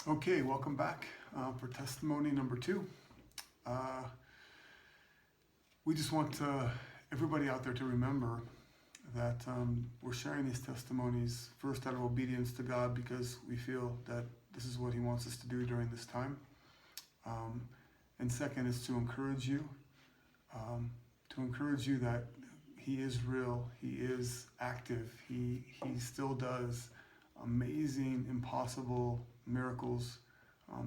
Okay, welcome back for testimony number 2. We just want everybody out there to remember that we're sharing these testimonies first out of obedience to God because we feel that this is what He wants us to do during this time. And second is to encourage you that He is real, He is active, He still does amazing, impossible miracles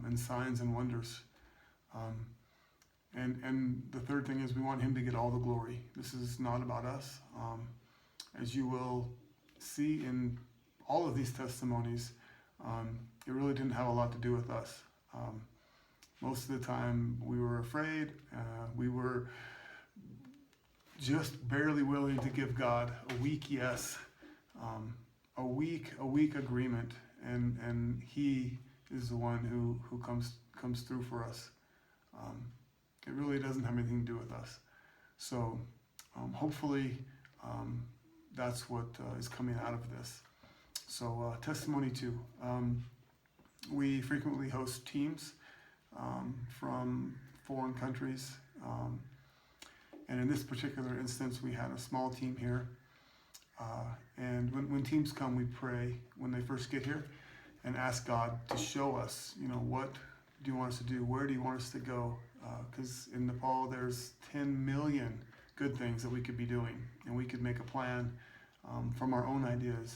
and signs and wonders. And the third thing is we want Him to get all the glory. This is not about us. As you will see in all of these testimonies, it really didn't have a lot to do with us. Most of the time we were afraid. We were just barely willing to give God a weak yes, a weak agreement, and He is the one who comes through for us. It really doesn't have anything to do with us. So hopefully that's what is coming out of this. So testimony 2. We frequently host teams from foreign countries. And in this particular instance, we had a small team here. And when teams come, we pray when they first get here and ask God to show us, what do you want us to do? Where do you want us to go? Because in Nepal, there's 10 million good things that we could be doing. And we could make a plan from our own ideas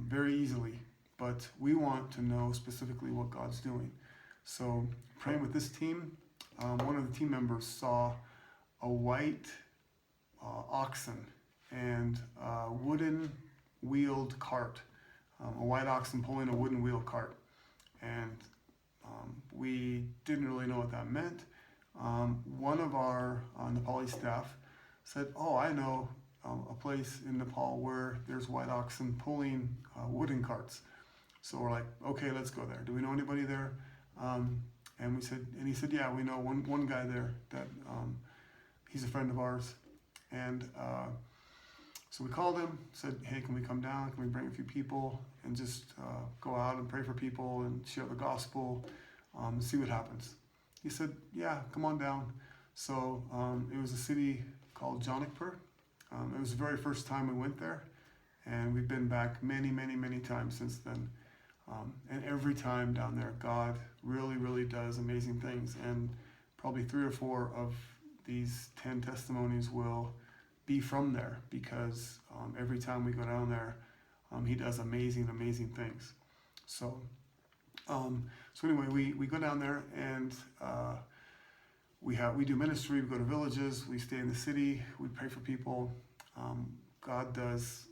very easily. But we want to know specifically what God's doing. So praying with this team, one of the team members saw a white oxen and a wooden wheeled cart, a white oxen pulling a wooden wheeled cart. And we didn't really know what that meant. One of our Nepali staff said, I know a place in Nepal where there's white oxen pulling wooden carts. So we're like, okay, let's go there. Do we know anybody there? And he said, yeah, we know one guy there that he's a friend of ours. And so we called him, said, hey, can we come down? Can we bring a few people and just go out and pray for people and share the gospel and see what happens? He said, yeah, come on down. So it was a city called Janakpur. It was the very first time we went there. And we've been back many, many, many times since then. And every time down there, God really, really does amazing things. And probably 3 or 4 of these 10 testimonies will be from there because every time we go down there, He does amazing, amazing things. So anyway, we go down there and we do ministry. We go to villages. We stay in the city. We pray for people. God does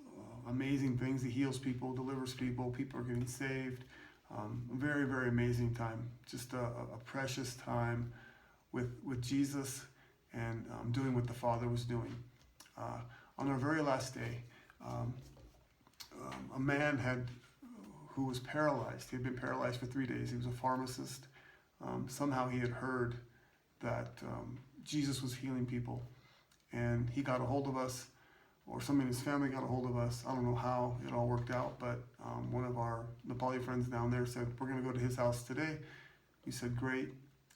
amazing things. He heals people, delivers people. People are getting saved. Very, very amazing time. Just a precious time with Jesus and doing what the Father was doing. On our very last day, a man who was paralyzed. He had been paralyzed for 3 days. He was a pharmacist. Somehow he had heard that Jesus was healing people, and he got a hold of us, or somebody in his family got a hold of us. I don't know how it all worked out, but one of our Nepali friends down there said, we're going to go to his house today. We said, great.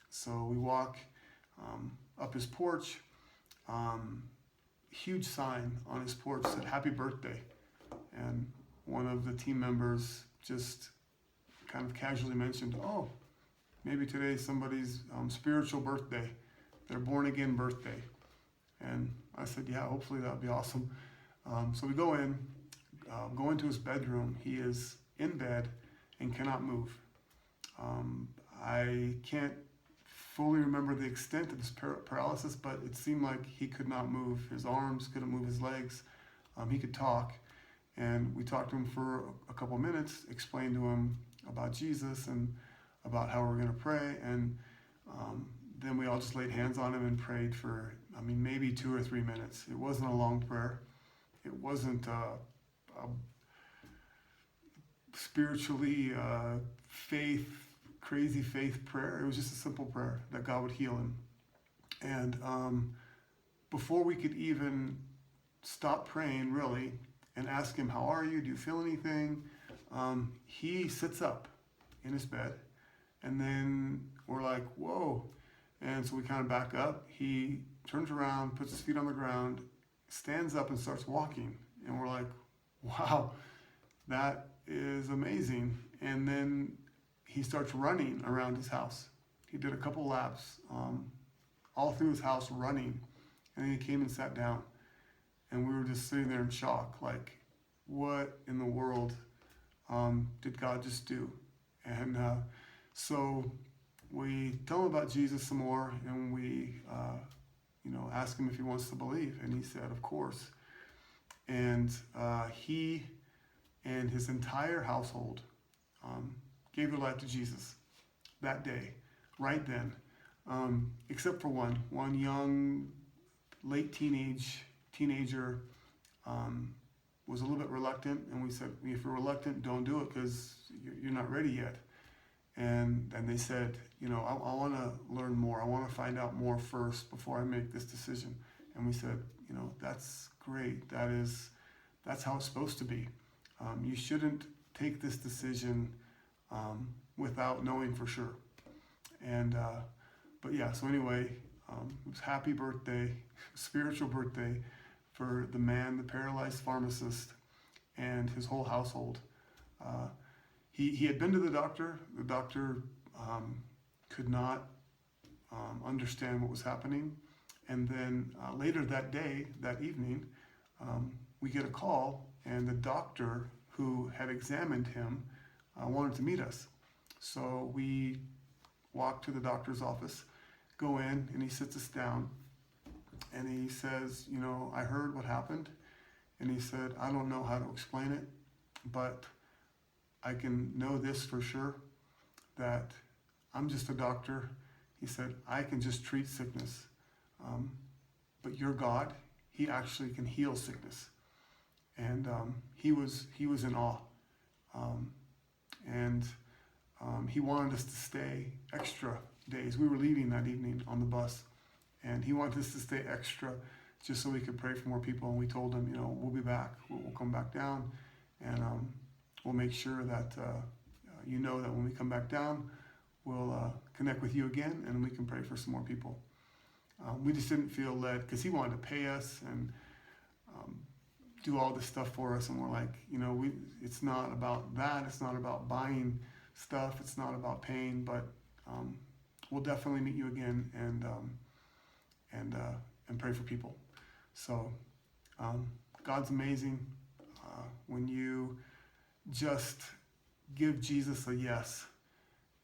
So we walk up his porch. Huge sign on his porch said, happy birthday. And one of the team members just kind of casually mentioned, maybe today's somebody's spiritual birthday, their born again birthday. And I said, yeah, hopefully that would be awesome. So we go into his bedroom. He is in bed and cannot move. I can't fully remember the extent of his paralysis, but it seemed like he could not move his arms, couldn't move his legs. He could talk. And we talked to him for a couple minutes, explained to him about Jesus and about how we're going to pray. And then we all just laid hands on him and prayed for, maybe 2 or 3 minutes. It wasn't a long prayer. It wasn't a spiritually crazy faith prayer. It was just a simple prayer that God would heal him. And before we could even stop praying, really, and ask him, how are you? Do you feel anything? He sits up in his bed And then we're like, whoa. And so we kind of back up. He turns around, puts his feet on the ground, stands up and starts walking. And we're like, wow, that is amazing. And then he starts running around his house. He did a couple laps all through his house running. And then he came and sat down. And we were just sitting there in shock, like, what in the world did God just do? And so we tell him about Jesus some more, and we ask him if he wants to believe. And he said, of course. And he and his entire household gave their life to Jesus that day, right then, except for one young, late teenager was a little bit reluctant, and we said, if you're reluctant, don't do it because you're not ready yet. And they said, I want to learn more. I want to find out more first before I make this decision. And we said, that's great. That's how it's supposed to be. You shouldn't take this decision without knowing for sure. And but yeah, so anyway, it was happy birthday, spiritual birthday for the man, the paralyzed pharmacist, and his whole household. He had been to the doctor. The doctor could not understand what was happening. And then later that day, that evening, we get a call, and the doctor who had examined him wanted to meet us. So we walk to the doctor's office, go in, and he sits us down. And he says, I heard what happened. And he said, I don't know how to explain it, but I can know this for sure, that I'm just a doctor. He said, I can just treat sickness. But your God, he actually can heal sickness. And he was in awe. And he wanted us to stay extra days. We were leaving that evening on the bus. And he wanted us to stay extra just so we could pray for more people. And we told him, we'll be back. We'll come back down. And we'll make sure that that when we come back down, we'll connect with you again, and we can pray for some more people. We just didn't feel led, because he wanted to pay us and do all this stuff for us. And we're like, it's not about that. It's not about buying stuff. It's not about paying. But we'll definitely meet you again and pray for people. So God's amazing. When you just give Jesus a yes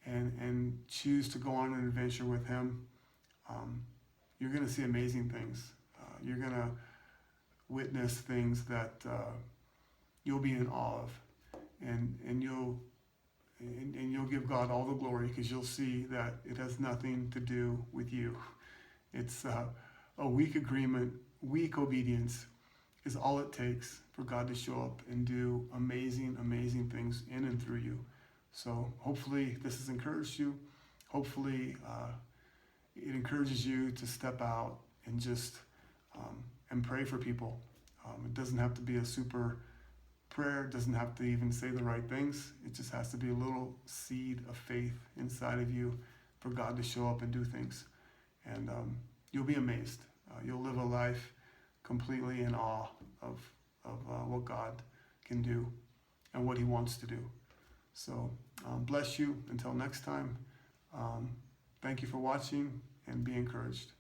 and choose to go on an adventure with him, you're going to see amazing things. You're going to witness things that you'll be in awe of, and you'll give God all the glory, because you'll see that it has nothing to do with you. It's a weak agreement, weak obedience is all it takes for God to show up and do amazing, amazing things in and through you. So hopefully this has encouraged you. Hopefully it encourages you to step out and just and pray for people. It doesn't have to be a super prayer. It doesn't have to even say the right things. It just has to be a little seed of faith inside of you for God to show up and do things. And you'll be amazed. You'll live a life completely in awe of what God can do and what he wants to do. So bless you until next time. Thank you for watching, and be encouraged.